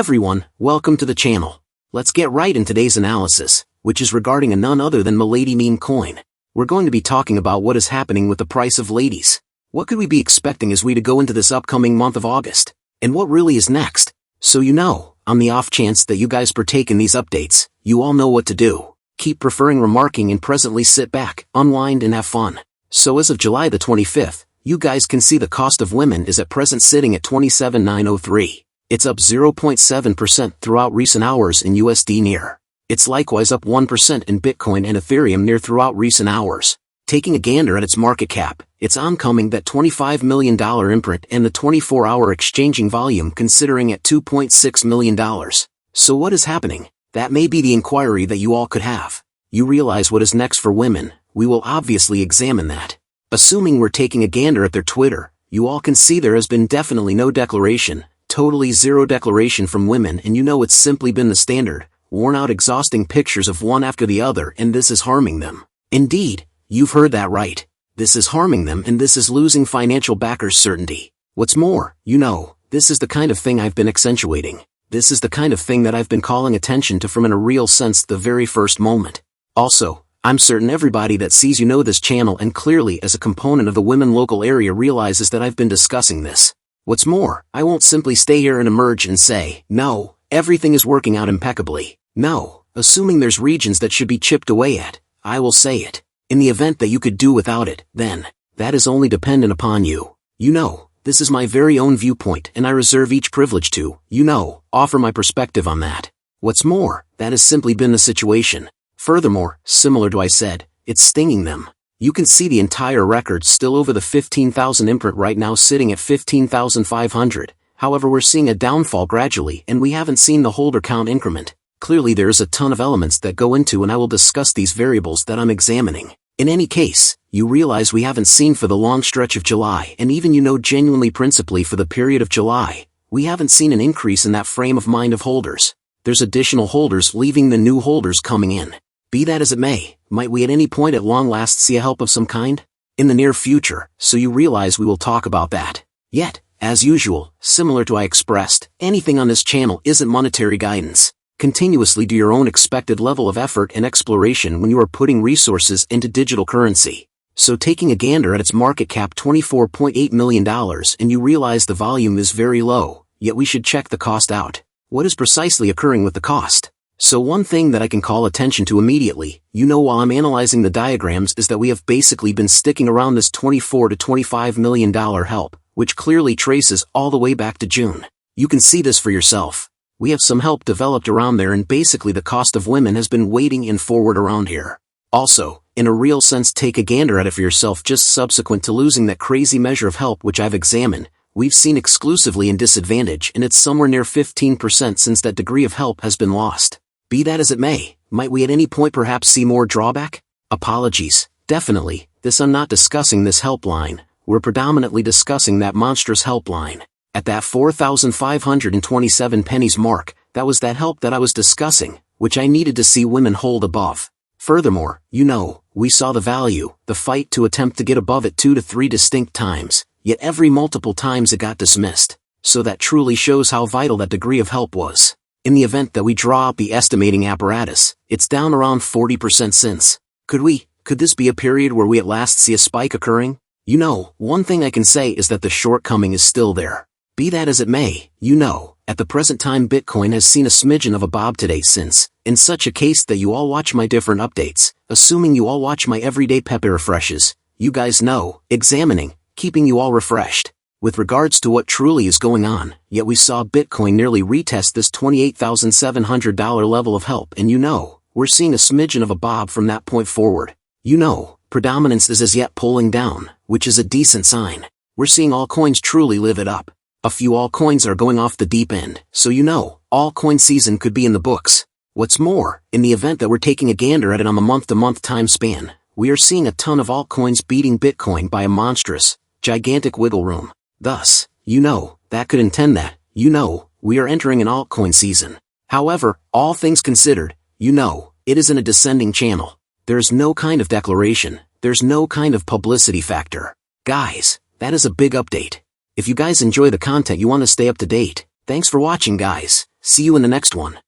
everyone, welcome to the channel. Let's get right in today's analysis, which is regarding a none other than Milady Meme Coin. We're going to be talking about what is happening with the price of ladies. What could we be expecting as we go into this upcoming month of August? And what really is next? So on the off chance that you guys partake in these updates, you all know what to do. Keep preferring remarking and presently sit back, unwind and have fun. So as of July the 25th, you guys can see the cost of women is at present sitting at 27,903. It's up 0.7% throughout recent hours in USD near. It's likewise up 1% in Bitcoin and Ethereum near throughout recent hours. Taking a gander at its market cap, it's oncoming that $25 million imprint and the 24-hour exchanging volume considering at $2.6 million. So what is happening? That may be the inquiry that you all could have. You realize what is next for women, we will obviously examine that. Assuming we're taking a gander at their Twitter, you all can see there has been definitely no declaration. Totally zero declaration from women, and it's simply been the standard, worn out exhausting pictures of one after the other, and this is harming them. Indeed, you've heard that right. This is harming them, and this is losing financial backers' certainty. What's more, this is the kind of thing I've been accentuating. This is the kind of thing that I've been calling attention to from in a real sense the very first moment. Also, I'm certain everybody that sees this channel and clearly as a component of the women local area realizes that I've been discussing this. What's more, I won't simply stay here and emerge and say, no, everything is working out impeccably. No, assuming there's regions that should be chipped away at, I will say it. In the event that you could do without it, then, that is only dependent upon you. This is my very own viewpoint and I reserve each privilege to, offer my perspective on that. What's more, that has simply been the situation. Furthermore, similar to I said, it's stinging them. You can see the entire record still over the 15,000 imprint right now sitting at 15,500. However, we're seeing a downfall gradually and we haven't seen the holder count increment. Clearly there is a ton of elements that go into and I will discuss these variables that I'm examining. In any case, you realize we haven't seen for the long stretch of July and even genuinely principally for the period of July, we haven't seen an increase in that frame of mind of holders. There's additional holders leaving the new holders coming in. Be that as it may, might we at any point at long last see a help of some kind? In the near future, so you realize we will talk about that. Yet, as usual, similar to I expressed, anything on this channel isn't monetary guidance. Continuously do your own expected level of effort and exploration when you are putting resources into digital currency. So taking a gander at its market cap $24.8 million and you realize the volume is very low, yet we should check the cost out. What is precisely occurring with the cost? So one thing that I can call attention to immediately, while I'm analyzing the diagrams is that we have basically been sticking around this $24 to $25 million help, which clearly traces all the way back to June. You can see this for yourself. We have some help developed around there and basically the cost of women has been waiting in forward around here. Also, in a real sense take a gander at it for yourself just subsequent to losing that crazy measure of help which I've examined. We've seen exclusively in disadvantage and it's somewhere near 15% since that degree of help has been lost. Be that as it may, might we at any point perhaps see more drawback? Apologies, definitely, I'm not discussing this helpline, we're predominantly discussing that monstrous helpline. At that 4,527 pennies mark, that was that help that I was discussing, which I needed to see women hold above. Furthermore, we saw the value, the fight to attempt to get above it 2 to 3 distinct times, yet every multiple times it got dismissed. So that truly shows how vital that degree of help was. In the event that we draw up the estimating apparatus, it's down around 40% since. Could this be a period where we at last see a spike occurring? One thing I can say is that the shortcoming is still there. Be that as it may, at the present time Bitcoin has seen a smidgen of a bob today since, in such a case that you all watch my different updates, assuming you all watch my everyday Pepe refreshes, you guys examining, keeping you all refreshed. With regards to what truly is going on, yet we saw Bitcoin nearly retest this $28,700 level of help and we're seeing a smidgen of a bob from that point forward. Predominance is as yet pulling down, which is a decent sign. We're seeing all coins truly live it up. A few altcoins are going off the deep end, so altcoin season could be in the books. What's more, in the event that we're taking a gander at it on a month-to-month time span, we are seeing a ton of altcoins beating Bitcoin by a monstrous, gigantic wiggle room. Thus, that could intend that, we are entering an altcoin season. However, all things considered, it is in a descending channel. There's no kind of declaration, there's no kind of publicity factor. Guys, that is a big update. If you guys enjoy the content you want to stay up to date, thanks for watching guys. See you in the next one.